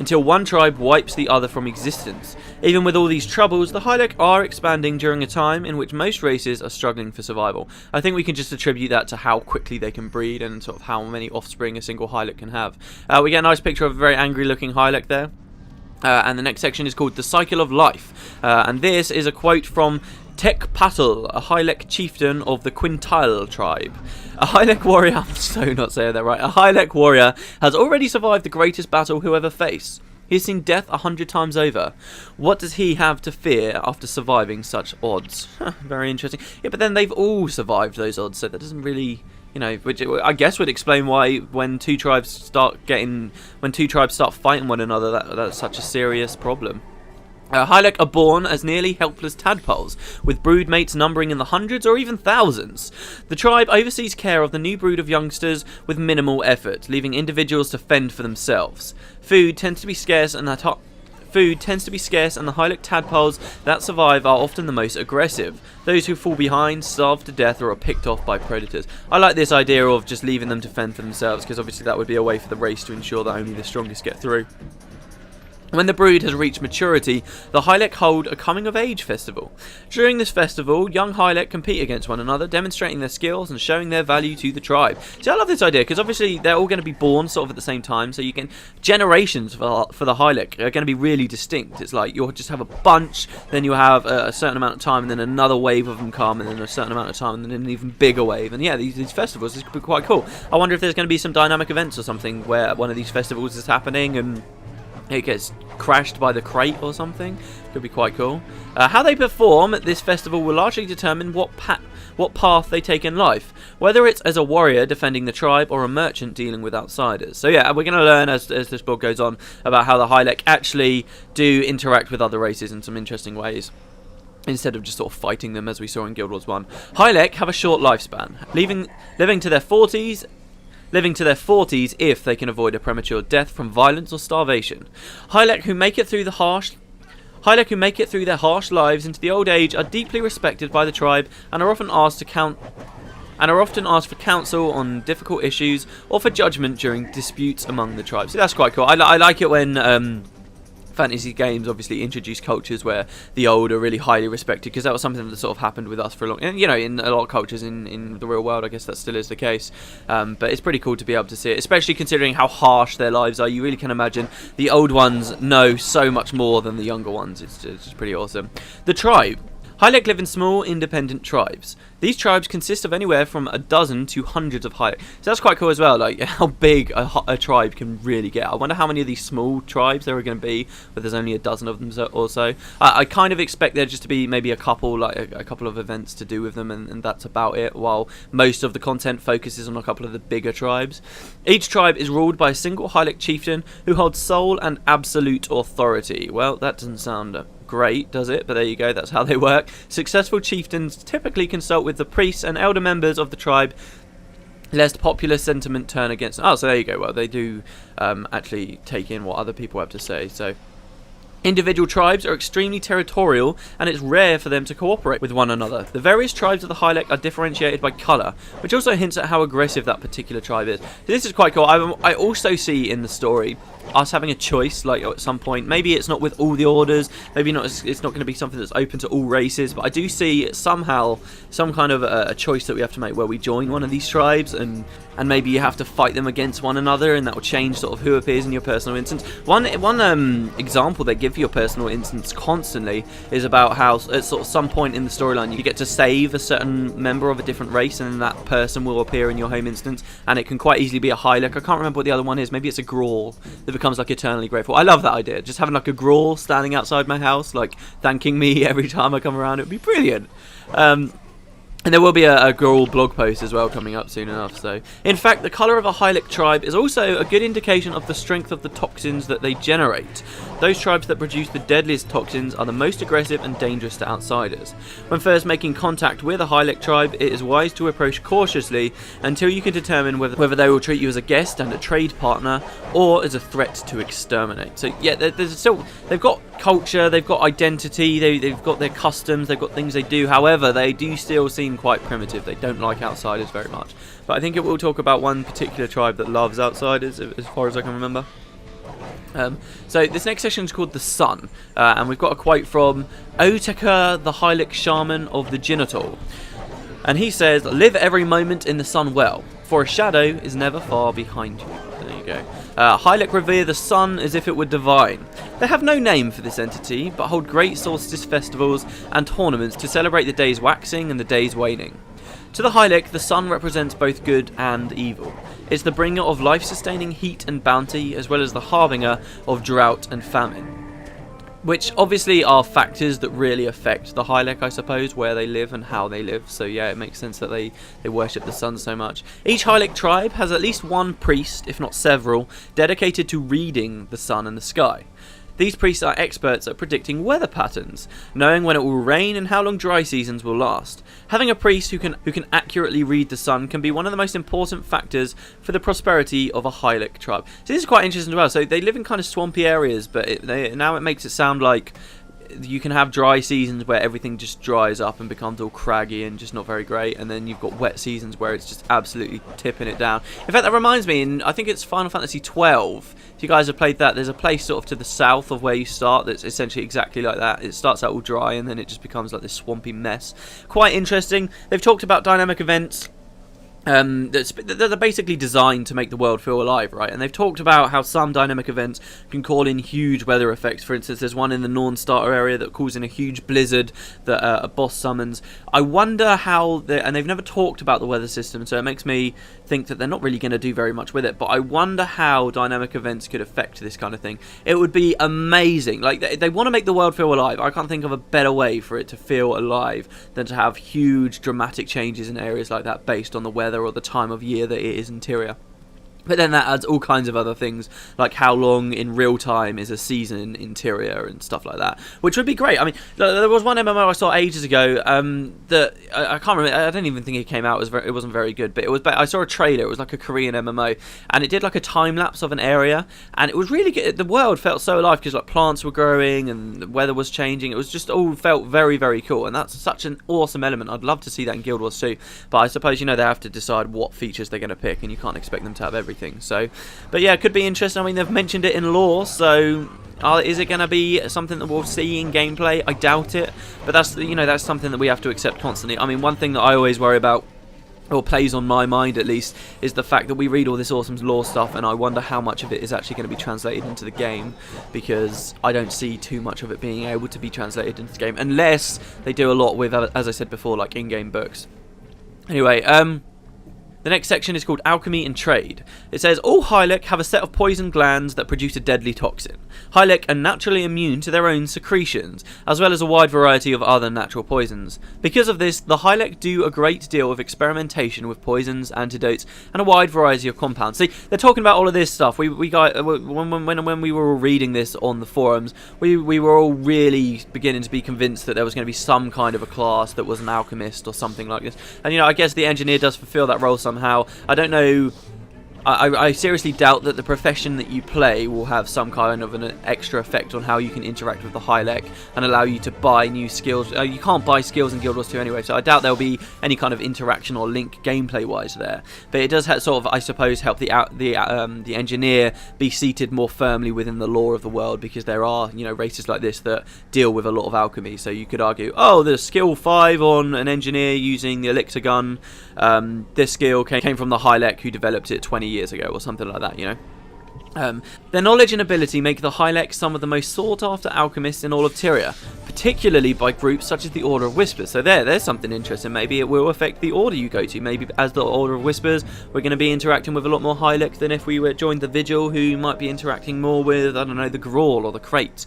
until one tribe wipes the other from existence. Even with all these troubles, the Hylek are expanding during a time in which most races are struggling for survival. I think we can just attribute that to how quickly they can breed and sort of how many offspring a single Hylek can have. We get a nice picture of a very angry looking Hylek there. And the next section is called The Cycle of Life. And this is a quote from Tekpatl, a Hylek chieftain of the Quintile tribe. A Hylek warrior, I'm so not saying that right, a Hylek warrior has already survived the greatest battle he'll ever face. He has seen death 100 times over. What does he have to fear after surviving such odds? Very interesting. Yeah, but then they've all survived those odds, so that doesn't really, you know, which I guess would explain why when two tribes start fighting one another, that's such a serious problem. Hylek are born as nearly helpless tadpoles, with brood mates numbering in the hundreds or even thousands. The tribe oversees care of the new brood of youngsters with minimal effort, leaving individuals to fend for themselves. Food tends to be scarce, and the Hylek tadpoles that survive are often the most aggressive. Those who fall behind, starve to death, or are picked off by predators. I like this idea of just leaving them to fend for themselves, because obviously that would be a way for the race to ensure that only the strongest get through. When the brood has reached maturity, the Hylek hold a coming-of-age festival. During this festival, young Hylek compete against one another, demonstrating their skills and showing their value to the tribe. See, I love this idea, because obviously they're all going to be born sort of at the same time, so you can... Generations for the Hylek are going to be really distinct. It's like you'll just have a bunch, then you'll have a certain amount of time, and then another wave of them come, and then a certain amount of time, and then an even bigger wave. And yeah, these festivals, this could be quite cool. I wonder if there's going to be some dynamic events or something where one of these festivals is happening, and it gets crashed by the crate or something. Could be quite cool. How they perform at this festival will largely determine what path they take in life, whether it's as a warrior defending the tribe or a merchant dealing with outsiders. So yeah, we're going to learn as this book goes on about how the Hylek actually do interact with other races in some interesting ways, instead of just sort of fighting them as we saw in Guild Wars 1. Hylek have a short lifespan, living to their 40s if they can avoid a premature death from violence or starvation. Hylek who make it through their harsh lives into the old age are deeply respected by the tribe and are often asked for counsel on difficult issues or for judgment during disputes among the tribes. So that's quite cool. I like it when fantasy games obviously introduce cultures where the old are really highly respected, because that was something that sort of happened with us for a long, and you know, in a lot of cultures in the real world, I guess that still is the case. But it's pretty cool to be able to see it, especially considering how harsh their lives are. You really can imagine the old ones know so much more than the younger ones. It's just pretty awesome. The tribe. Hylek live in small, independent tribes. These tribes consist of anywhere from a dozen to hundreds of Hylek. So that's quite cool as well, like how big a tribe can really get. I wonder how many of these small tribes there are going to be, but there's only a dozen of them or so. I kind of expect there just to be maybe a couple of events to do with them, and that's about it, while most of the content focuses on a couple of the bigger tribes. Each tribe is ruled by a single Hylek chieftain who holds sole and absolute authority. Well, that doesn't sound great, does it? But there you go, that's how they work. Successful chieftains typically consult with the priests and elder members of the tribe, lest popular sentiment turn against them. Oh, so there you go. Well, they do actually take in what other people have to say. So individual tribes are extremely territorial, and it's rare for them to cooperate with one another. The various tribes of the Hylek are differentiated by colour, which also hints at how aggressive that particular tribe is. So this is quite cool. I also see in the story us having a choice, like at some point. Maybe it's not with all the orders, maybe not. It's not going to be something that's open to all races, but I do see somehow some kind of a choice that we have to make where we join one of these tribes, and maybe you have to fight them against one another, and that will change sort of who appears in your personal instance. One example they give for your personal instance constantly is about how at sort of some point in the storyline you get to save a certain member of a different race, and then that person will appear in your home instance, and it can quite easily be a Hylek. I can't remember what the other one is. Maybe it's a Grawl that becomes like eternally grateful. I love that idea. Just having like a Grawl standing outside my house, like thanking me every time I come around. It would be brilliant. And there will be a Grawl blog post as well coming up soon enough. So, in fact, the colour of a Hylek tribe is also a good indication of the strength of the toxins that they generate. Those tribes that produce the deadliest toxins are the most aggressive and dangerous to outsiders. When first making contact with a Hylek tribe, it is wise to approach cautiously until you can determine whether they will treat you as a guest and a trade partner, or as a threat to exterminate. So yeah, they've got culture, they've got identity, they've got their customs, they've got things they do. However, they do still seem quite primitive. They don't like outsiders very much. But I think it will talk about one particular tribe that loves outsiders, as far as I can remember. So this next section is called The Sun, and we've got a quote from Oteka, the Hylic shaman of the Genital. And he says, "Live every moment in the sun well, for a shadow is never far behind you." There you go. Hylic revere the sun as if it were divine. They have no name for this entity, but hold great solstice festivals and tournaments to celebrate the day's waxing and the day's waning. To the Hylic, the sun represents both good and evil. It's the bringer of life-sustaining heat and bounty, as well as the harbinger of drought and famine. Which obviously are factors that really affect the Hylic, I suppose, where they live and how they live. So yeah, it makes sense that they worship the sun so much. Each Hylic tribe has at least one priest, if not several, dedicated to reading the sun and the sky. These priests are experts at predicting weather patterns, knowing when it will rain and how long dry seasons will last. Having a priest who can accurately read the sun can be one of the most important factors for the prosperity of a Hylic tribe. So this is quite interesting as well. So they live in kind of swampy areas, but now it makes it sound like you can have dry seasons where everything just dries up and becomes all craggy and just not very great, and then you've got wet seasons where it's just absolutely tipping it down. In fact, that reminds me, I think it's Final Fantasy 12. If you guys have played that, there's a place sort of to the south of where you start that's essentially exactly like that. It starts out all dry and then it just becomes like this swampy mess. Quite interesting. They've talked about dynamic events. They're basically designed to make the world feel alive, right? And they've talked about how some dynamic events can call in huge weather effects. For instance, there's one in the Norn Starter area that calls in a huge blizzard that a boss summons. I wonder how, and they've never talked about the weather system, so it makes me think that they're not really going to do very much with it. But I wonder how dynamic events could affect this kind of thing. It would be amazing. Like, they want to make the world feel alive. I can't think of a better way for it to feel alive than to have huge dramatic changes in areas like that based on the weather or the time of year that it is interior. But then that adds all kinds of other things, like how long in real time is a season interior and stuff like that, which would be great. I mean, there was one MMO I saw ages ago that I can't remember. I don't even think it came out. It wasn't very good, but it was. I saw a trailer. It was like a Korean MMO, and it did like a time lapse of an area, and it was really good. The world felt so alive because like plants were growing and the weather was changing. It was just all felt very, very cool, and that's such an awesome element. I'd love to see that in Guild Wars 2, but I suppose they have to decide what features they're going to pick, and you can't expect them to have everything. So, but yeah, it could be interesting. I mean, they've mentioned it in lore, so is it going to be something that we'll see in gameplay? I doubt it, but that's that's something that we have to accept constantly. I mean, one thing that I always worry about, or plays on my mind at least, is the fact that we read all this awesome lore stuff, and I wonder how much of it is actually going to be translated into the game, because I don't see too much of it being able to be translated into the game, unless they do a lot with, as I said before, like in-game books. Anyway, the next section is called Alchemy and Trade. It says, all Hylic have a set of poison glands that produce a deadly toxin. Hylic are naturally immune to their own secretions, as well as a wide variety of other natural poisons. Because of this, the Hylic do a great deal of experimentation with poisons, antidotes, and a wide variety of compounds. See, they're talking about all of this stuff. When we were all reading this on the forums, we were all really beginning to be convinced that there was going to be some kind of a class that was an alchemist or something like this. And I guess the engineer does fulfill that role somehow. I don't know. I seriously doubt that the profession that you play will have some kind of an extra effect on how you can interact with the Hylic and allow you to buy new skills. You can't buy skills in Guild Wars 2 anyway, so I doubt there'll be any kind of interaction or link gameplay-wise there. But it does sort of, I suppose, help the engineer be seated more firmly within the lore of the world, because there are races like this that deal with a lot of alchemy. So you could argue, oh, there's skill 5 on an engineer using the elixir gun. This skill came from the Hylic who developed it 20 years ago or something like that, Their knowledge and ability make the Hylic some of the most sought after alchemists in all of Tyria, particularly by groups such as the Order of Whispers. So there's something interesting. Maybe it will affect the order you go to. Maybe as the Order of Whispers, we're going to be interacting with a lot more Hylic than if we joined the Vigil, who might be interacting more with, I don't know, the Grawl or the Crate.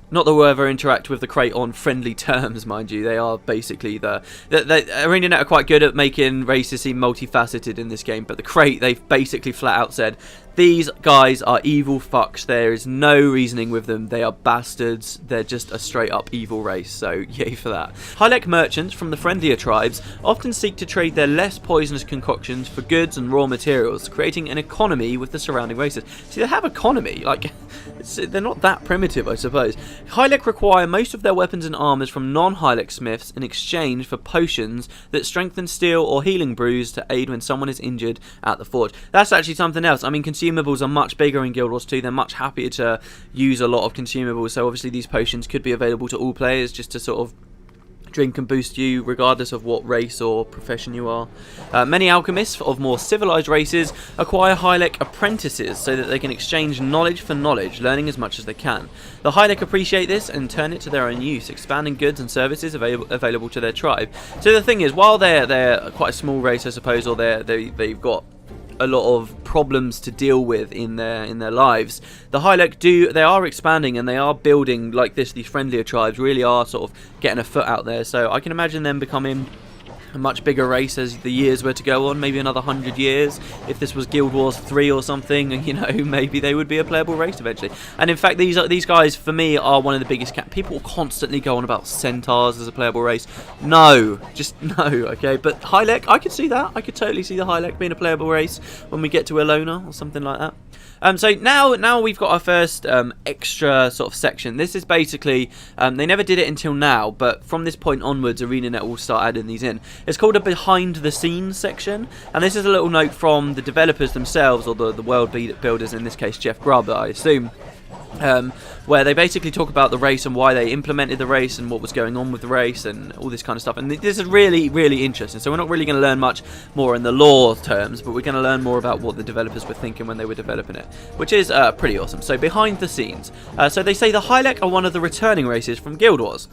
Not that we'll ever interact with the Crate on friendly terms, mind you. They are basically the ArenaNet are quite good at making races seem multifaceted in this game, but the Crate, they've basically flat out said, these guys are evil fucks. There is no reasoning with them. They are bastards. They're just a straight up evil race, so yay for that. Hylic merchants from the friendlier tribes often seek to trade their less poisonous concoctions for goods and raw materials, creating an economy with the surrounding races. See, they have economy, like they're not that primitive, I suppose. Hylek require most of their weapons and armors from non-Hylek smiths in exchange for potions that strengthen steel or healing brews to aid when someone is injured at the forge. That's actually something else. I mean, consumables are much bigger in Guild Wars 2. They're much happier to use a lot of consumables, so obviously these potions could be available to all players just to sort of drink and boost you regardless of what race or profession you are. Many alchemists of more civilized races acquire Hylek apprentices so that they can exchange knowledge for knowledge, learning as much as they can. The Hylek appreciate this and turn it to their own use, expanding goods and services available to their tribe. So the thing is, while they're quite a small race, I suppose, or they've got a lot of problems to deal with in their lives, the Hylek they are expanding and they are building like this. These friendlier tribes really are sort of getting a foot out there, so I can imagine them becoming a much bigger race as the years were to go on, maybe another 100 years. If this was Guild Wars 3 or something, you know, maybe they would be a playable race eventually. And in fact, these guys, for me, are one of the biggest... People constantly go on about centaurs as a playable race. No, just no, okay? But Hylek, I could see that. I could totally see the Hylek being a playable race when we get to Elona or something like that. So now we've got our first extra sort of section. This is basically, they never did it until now, but from this point onwards, ArenaNet will start adding these in. It's called a behind the scenes section, and this is a little note from the developers themselves, or the world builders, in this case Jeff Grubb, I assume. Where they basically talk about the race and why they implemented the race and what was going on with the race and all this kind of stuff. And this is really, really interesting. So we're not really going to learn much more in the lore terms, but we're going to learn more about what the developers were thinking when they were developing it, which is pretty awesome. So behind the scenes. So they say the Hylek are one of the returning races from Guild Wars.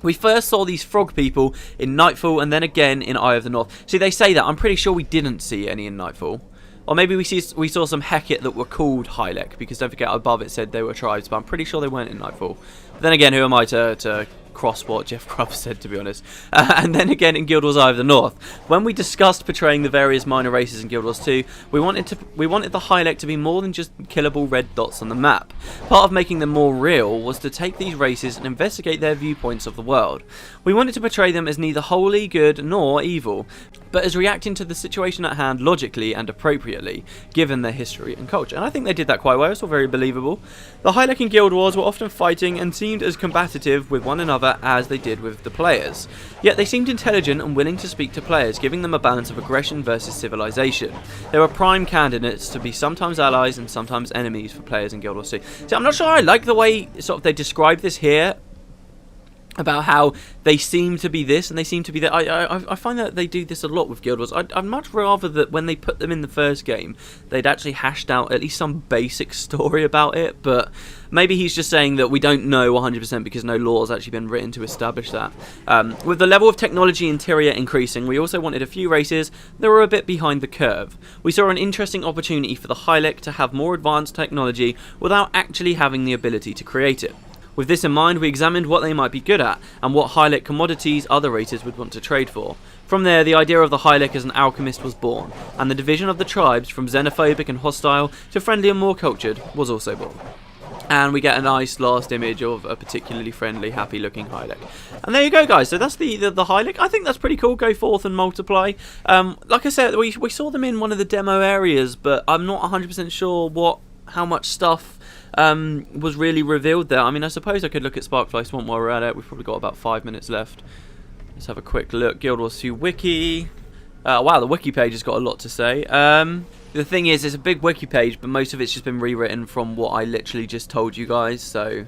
We first saw these frog people in Nightfall and then again in Eye of the North. See, they say that. I'm pretty sure we didn't see any in Nightfall. Or maybe we saw some Hecate that were called Hylek, because don't forget above it said they were tribes, but I'm pretty sure they weren't in Nightfall. But then again, who am I to cross what Jeff Grubb said, to be honest. And then again in Guild Wars Eye of the North, when we discussed portraying the various minor races in Guild Wars 2, we wanted the Hylek to be more than just killable red dots on the map. Part of making them more real was to take these races and investigate their viewpoints of the world. We wanted to portray them as neither wholly good nor evil, but as reacting to the situation at hand logically and appropriately, given their history and culture. And I think they did that quite well. It's all very believable. The Hylek in Guild Wars were often fighting and seemed as combative with one another as they did with the players. Yet they seemed intelligent and willing to speak to players, giving them a balance of aggression versus civilization. They were prime candidates to be sometimes allies and sometimes enemies for players in Guild Wars 2. So I'm not sure I like the way sort of they describe this here, about how they seem to be this and they seem to be that. I find that they do this a lot with Guild Wars. I'd much rather that when they put them in the first game, they'd actually hashed out at least some basic story about it, but maybe he's just saying that we don't know 100% because no law has actually been written to establish that. With the level of technology interior increasing, we also wanted a few races that were a bit behind the curve. We saw an interesting opportunity for the Hylek to have more advanced technology without actually having the ability to create it. With this in mind, we examined what they might be good at, and what Hylek commodities other races would want to trade for. From there, the idea of the Hylek as an alchemist was born, and the division of the tribes from xenophobic and hostile to friendly and more cultured was also born. And we get a nice last image of a particularly friendly, happy-looking Hylek. And there you go, guys. So that's the Hylek. I think that's pretty cool. Go forth and multiply. Like I said, we saw them in one of the demo areas, but I'm not 100% sure how much stuff was really revealed there. I mean, I suppose I could look at Sparkfly Swamp while we're at it. We've probably got about 5 minutes left. Let's have a quick look. Guild Wars 2 Wiki. Wow, the Wiki page has got a lot to say. The thing is, it's a big Wiki page, but most of it's just been rewritten from what I literally just told you guys, so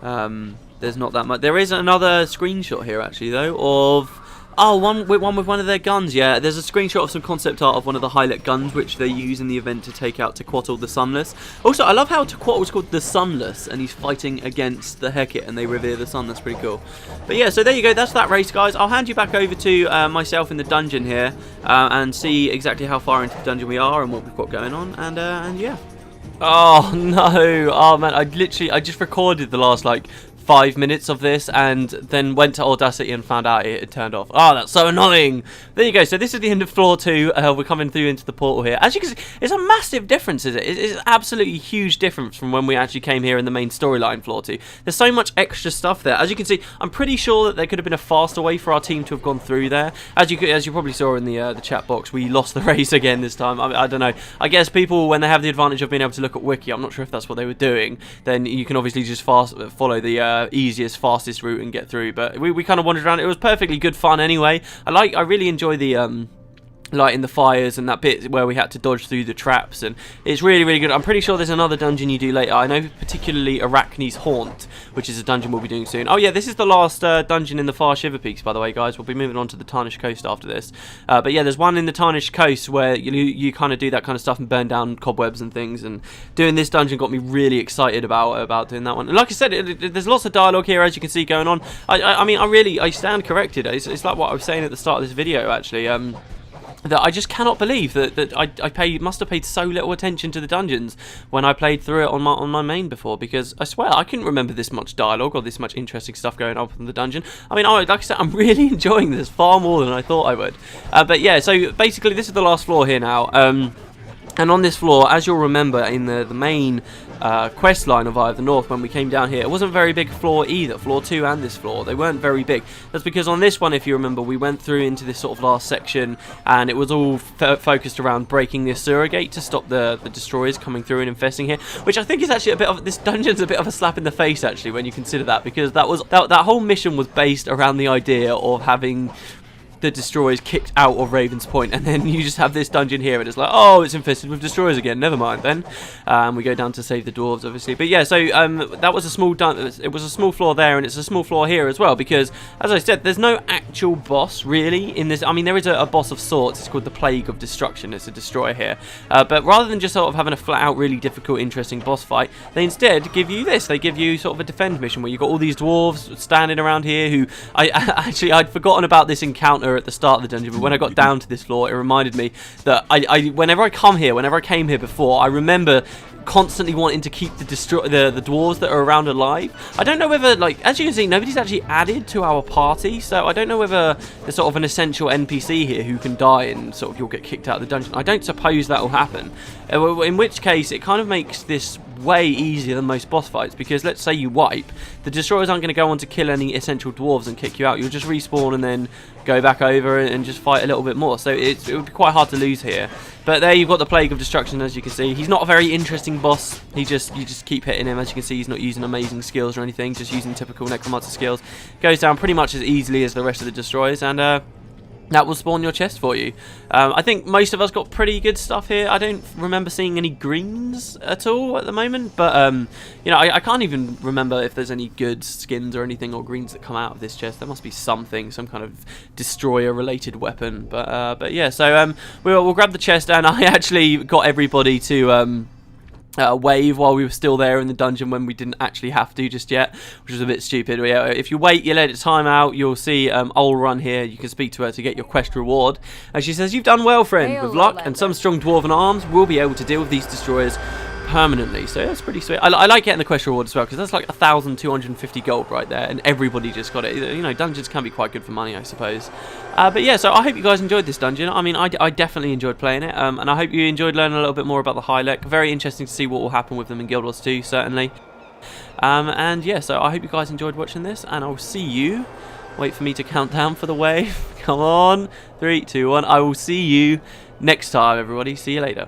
there's not that much. There is another screenshot here, actually, though, of... Oh, one with one of their guns, yeah. There's a screenshot of some concept art of one of the Hylek guns, which they use in the event to take out Tequatl the Sunless. Also, I love how Tequatl was called the Sunless, and he's fighting against the Hecate, and they revere the sun. That's pretty cool. But yeah, so there you go. That's that race, guys. I'll hand you back over to myself in the dungeon here, and see exactly how far into the dungeon we are and what we've got going on, and yeah. Oh, no. Oh, man, I just recorded the last, like, 5 minutes of this and then went to Audacity and found out it had turned off. Oh, that's so annoying. There you go. So this is the end of floor 2. We're coming through into the portal here. As you can see, it's a massive difference, is it? It's absolutely huge difference from when we actually came here in the main storyline floor 2. There's so much extra stuff there. As you can see, I'm pretty sure that there could have been a faster way for our team to have gone through there. As you probably saw in the chat box, we lost the race again this time. I don't know. I guess people, when they have the advantage of being able to look at wiki, I'm not sure if that's what they were doing, then you can obviously just follow the easiest, fastest route and get through. But we kind of wandered around. It was perfectly good fun anyway. I really enjoy the lighting the fires and that bit where we had to dodge through the traps, and it's really, really good. I'm pretty sure there's another dungeon you do later. I know particularly Arachne's Haunt, which is a dungeon we'll be doing soon. Oh yeah, this is the last dungeon in the Far Shiver Peaks, by the way, guys. We'll be moving on to the Tarnished Coast after this. But yeah, there's one in the Tarnished Coast where you kind of do that kind of stuff and burn down cobwebs and things, and doing this dungeon got me really excited about doing that one. And like I said, there's lots of dialogue here, as you can see, going on. I mean, I stand corrected. It's like what I was saying at the start of this video, actually. That I just cannot believe that I must have paid so little attention to the dungeons when I played through it on my main before, because I swear I couldn't remember this much dialogue or this much interesting stuff going on from the dungeon. I mean, like I said, I'm really enjoying this far more than I thought I would. But yeah, so basically this is the last floor here now. And on this floor, as you'll remember in the main quest line of Eye of the North, when we came down here, it wasn't a very big floor either. Floor 2 and this floor, they weren't very big. That's because on this one, if you remember, we went through into this sort of last section, and it was all focused around breaking this sewer gate to stop the destroyers coming through and infesting here, which I think is actually a bit of, this dungeon's a bit of a slap in the face, actually, when you consider that, because that whole mission was based around the idea of having the destroyers kicked out of Raven's Point, and then you just have this dungeon here and it's like, oh, it's infested with destroyers again, never mind then. We go down to save the dwarves, obviously. But yeah, so that was a small it was a small floor there, and it's a small floor here as well, because as I said, there's no actual boss really in this. I mean, there is a boss of sorts. It's called the Plague of Destruction. It's a destroyer here, but rather than just sort of having a flat out really difficult, interesting boss fight, they instead give you this. They give you sort of a defend mission where you've got all these dwarves standing around here who I'd forgotten about this encounter at the start of the dungeon, but when I got down to this floor, it reminded me that whenever I came here before, I remember constantly wanting to keep the dwarves that are around alive. I don't know whether, like, as you can see, nobody's actually added to our party, so I don't know whether there's sort of an essential NPC here who can die and sort of you'll get kicked out of the dungeon. I don't suppose that will happen, in which case it kind of makes this way easier than most boss fights, because let's say you wipe, the destroyers aren't going to go on to kill any essential dwarves and kick you out. You'll just respawn and then go back over and just fight a little bit more, so it would be quite hard to lose here. But there you've got the Plague of Destruction, as you can see. He's not a very interesting boss. You just keep hitting him. As you can see, he's not using amazing skills or anything, just using typical Necromancer skills. Goes down pretty much as easily as the rest of the destroyers, and that will spawn your chest for you. I think most of us got pretty good stuff here. I don't remember seeing any greens at all at the moment, but you know, I can't even remember if there's any good skins or anything or greens that come out of this chest. There must be something, some kind of destroyer-related weapon. But yeah, so we'll grab the chest, and I actually got everybody to wave while we were still there in the dungeon when we didn't actually have to just yet, which was a bit stupid. But yeah, if you wait, you let it time out, you'll see Ol run here. You can speak to her to get your quest reward, and she says, "You've done well, friend. With luck and some strong dwarven arms, we'll be able to deal with these destroyers permanently." So that's pretty sweet. I like getting the quest reward as well, because that's like 1,250 gold right there, and everybody just got it. You know, dungeons can be quite good for money, I suppose. But yeah, so I hope you guys enjoyed this dungeon. I mean, I definitely enjoyed playing it, and I hope you enjoyed learning a little bit more about the Highlek. Very interesting to see what will happen with them in Guild Wars 2, certainly. And yeah, so I hope you guys enjoyed watching this, and I'll see you. Wait for me to count down for the wave. Come on. 3, 2, 1. I will see you next time, everybody. See you later.